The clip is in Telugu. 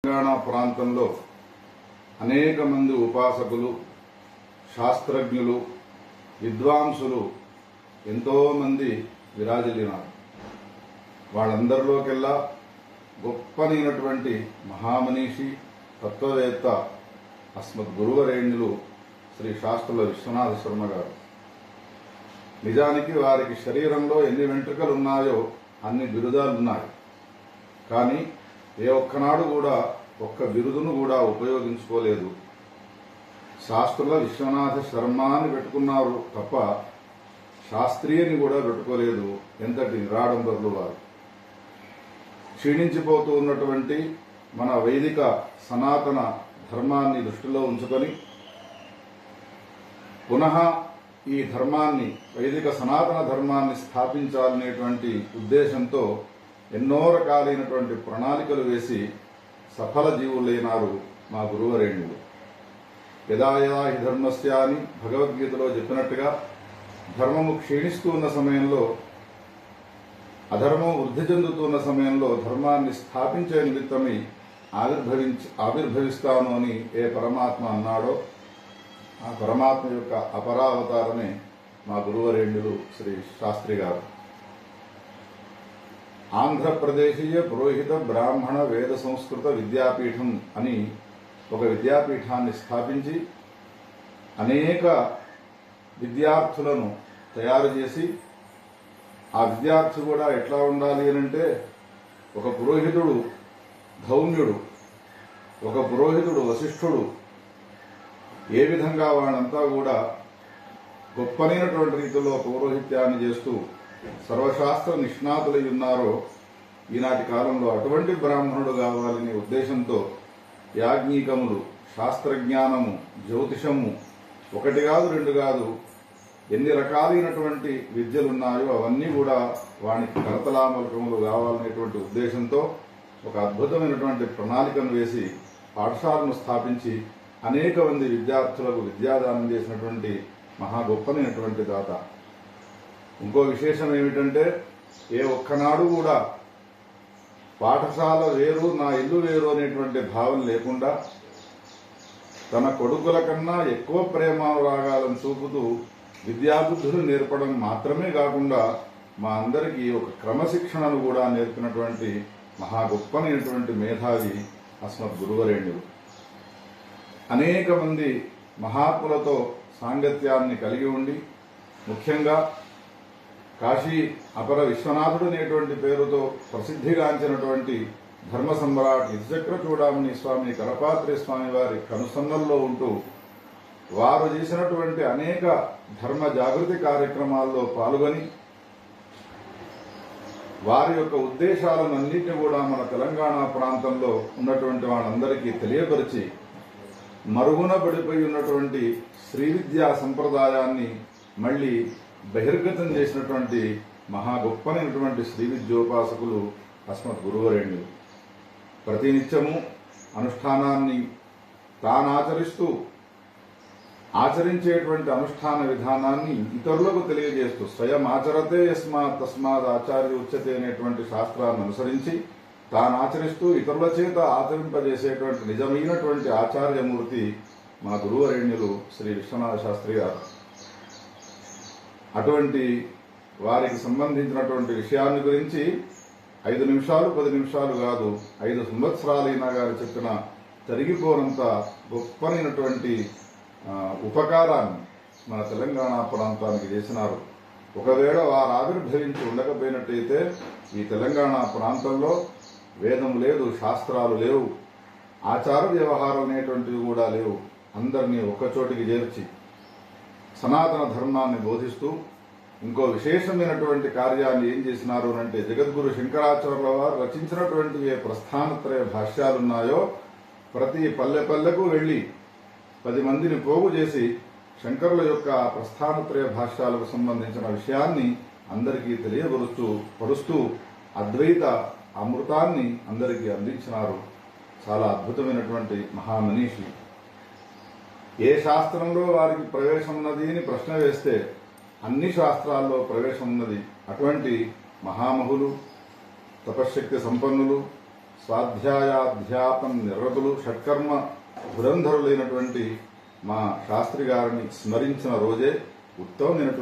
తెలంగాణ ప్రాంతంలో అనేక మంది ఉపాసకులు, శాస్త్రజ్ఞులు, విద్వాంసులు ఎంతోమంది విరాజిల్లినారు. వాళ్ళందరిలోకెల్లా గొప్పనైనటువంటి మహామనీషి, తత్వవేత్త అస్మత్ గురువరేణ్యులు శ్రీ శాస్త్రుల విశ్వనాథ శర్మ గారు. నిజానికి వారికి శరీరంలో ఎన్ని వెంట్రుకలు ఉన్నాయో అన్ని బిరుదాలున్నాయి. కానీ ఏ ఒక్కనాడు కూడా ఒక్క బిరుదును కూడా ఉపయోగించుకోలేదు. శాస్త్రుల విశ్వనాథ శర్మ అని పెట్టుకున్నారు తప్ప శాస్త్రీయని కూడా పెట్టుకోలేదు. ఎంతటి నిరాడంబరులు వారు. క్షీణించిపోతూ ఉన్నటువంటి మన వైదిక సనాతన ధర్మాన్ని దృష్టిలో ఉంచుకొని పునః ఈ ధర్మాన్ని, వైదిక సనాతన ధర్మాన్ని స్థాపించాలనేటువంటి ఉద్దేశంతో ఎన్నో రకాలైనటువంటి ప్రణాళికలు వేసి సఫల జీవులైనారు మా గురువరేణ్యులు. యదా యదా హి ధర్మస్య అని భగవద్గీతలో చెప్పినట్టుగా ధర్మము క్షీణిస్తూ ఉన్న సమయంలో, అధర్మం వృద్ధి చెందుతున్న సమయంలో ధర్మాన్ని స్థాపించే నిమిత్తమై ఆవిర్భవిస్తాను అని ఏ పరమాత్మ అన్నాడో ఆ పరమాత్మ యొక్క అపరావతారమే మా గురువరేణ్యులు శ్రీ శాస్త్రి గారు. ఆంధ్రప్రదేశీయ పురోహిత బ్రాహ్మణ వేద సంస్కృత విద్యాపీఠం అని ఒక విద్యాపీఠాన్ని స్థాపించి అనేక విద్యార్థులను తయారు చేసి, ఆ విద్యార్థి కూడా ఎట్లా ఉండాలి అనంటే ఒక పురోహితుడు ధౌమ్యుడు, ఒక పురోహితుడు వశిష్ఠుడు ఏ విధంగా వాళ్ళంతా కూడా గొప్పనైనటువంటి రీతిలో పౌరోహిత్యాన్ని చేస్తూ సర్వశాస్త్ర నిష్ణాతులై ఉన్నారో, ఈనాటి కాలంలో అటువంటి బ్రాహ్మణుడు కావాలనే ఉద్దేశంతో యాజ్ఞికములు, శాస్త్రజ్ఞానము, జ్యోతిషము, ఒకటి కాదు రెండు కాదు ఎన్ని రకాలైనటువంటి విద్యలున్నాయో అవన్నీ కూడా వానికి కరతలామలకములు కావాలనేటువంటి ఉద్దేశంతో ఒక అద్భుతమైనటువంటి ప్రణాళికను వేసి పాఠశాలను స్థాపించి అనేక మంది విద్యార్థులకు విద్యాదానం చేసినటువంటి మహా గొప్పనైనటువంటి దాత. ఇంకో విశేషం ఏమిటంటే ఏ ఒక్కనాడు కూడా పాఠశాల వేరు, నా ఇల్లు వేరు అనేటువంటి భావన లేకుండా తన కొడుకుల కన్నా ఎక్కువ ప్రేమానురాగాలను చూపుతూ విద్యాబుద్ధులు నేర్పడం మాత్రమే కాకుండా మా అందరికీ ఒక క్రమశిక్షణను కూడా నేర్పినటువంటి మహా గొప్పనైనటువంటి మేధావి అస్మత్ గురువరేణ్యులు. అనేక మంది మహాత్ములతో సాంగత్యాన్ని కలిగి ఉండి, ముఖ్యంగా కాశీ అపర విశ్వనాథుడు అనేటువంటి పేరుతో ప్రసిద్ధిగాంచినటువంటి ధర్మ సమ్రాట్ ఇతిచక్ర చూడామణి స్వామి కరపాత్రి స్వామి వారి కనుసన్నల్లో ఉంటూ వారు చేసినటువంటి అనేక ధర్మ జాగృతి కార్యక్రమాల్లో పాల్గొని వారి యొక్క ఉద్దేశాలన్నింటినీ కూడా మన తెలంగాణ ప్రాంతంలో ఉన్నటువంటి వాళ్ళందరికీ తెలియపరిచి మరుగున పడిపోయి ఉన్నటువంటి శ్రీ విద్యా సంప్రదాయాన్ని మళ్లీ బహిర్గతం చేసినటువంటి మహా గొప్పనైనటువంటి శ్రీ విద్యోపాసకులు అస్మత్ గురువరేణ్యులు. ప్రతినిత్యము అనుష్ఠానాన్ని తానాచరిస్తూ ఆచరించేటువంటి అనుష్ఠాన విధానాన్ని ఇతరులకు తెలియజేస్తూ స్వయం ఆచరతే యస్మాత్ తస్మాత్ ఆచార్య ఉచ్యతే అనేటువంటి శాస్త్రాన్ని అనుసరించి తాను ఆచరిస్తూ ఇతరుల చేత ఆచరింపజేసేటువంటి నిజమైనటువంటి ఆచార్యమూర్తి మా గురువరేణ్యులు శ్రీ విశ్వనాథ శాస్త్రి గారు. అటువంటి వారికి సంబంధించినటువంటి విషయాన్ని గురించి 5 నిమిషాలు 10 నిమిషాలు కాదు 5 సంవత్సరాలైనా గారు చెప్పిన తరిగిపోనంత గొప్పనైనటువంటి ఉపకారాన్ని మన తెలంగాణ ప్రాంతానికి చేసినారు. ఒకవేళ వారు ఆవిర్భవించి ఉండకపోయినట్టయితే ఈ తెలంగాణ ప్రాంతంలో వేదం లేదు, శాస్త్రాలు లేవు, ఆచార వ్యవహారం అనేటువంటివి కూడా లేవు. అందరినీ ఒక్కచోటికి చేర్చి సనాతన ధర్మాన్ని బోధిస్తూ ఇంకో విశేషమైనటువంటి కార్యాన్ని ఏం చేసినారు అంటే, జగద్గురు శంకరాచార్యుల వారు రచించినటువంటి ఏ ప్రస్థానత్రయ భాష్యాలున్నాయో ప్రతి పల్లె పల్లెకు వెళ్లి 10 మందిని పోగు చేసి శంకరుల యొక్క ప్రస్థానత్రయ భాష్యాలకు సంబంధించిన విషయాన్ని అందరికీ తెలియపరుస్తూ అద్వైత అమృతాన్ని అందరికీ అందించినారు. చాలా అద్భుతమైనటువంటి మహామనీషి. ఏ శాస్త్రంలో వారికి ప్రవేశం ఉన్నది అని ప్రశ్న వేస్తే అన్ని శాస్త్రాల్లో ప్రవేశం ఉన్నది. అటువంటి మహామహులు, తపశ్శక్తి సంపన్నులు, స్వాధ్యాయాధ్యాపన నిరతులు షట్కర్మ ధురంధరులైనటువంటి మా శాస్త్రి గారిని స్మరించిన రోజే ఉత్తమమైనటువంటి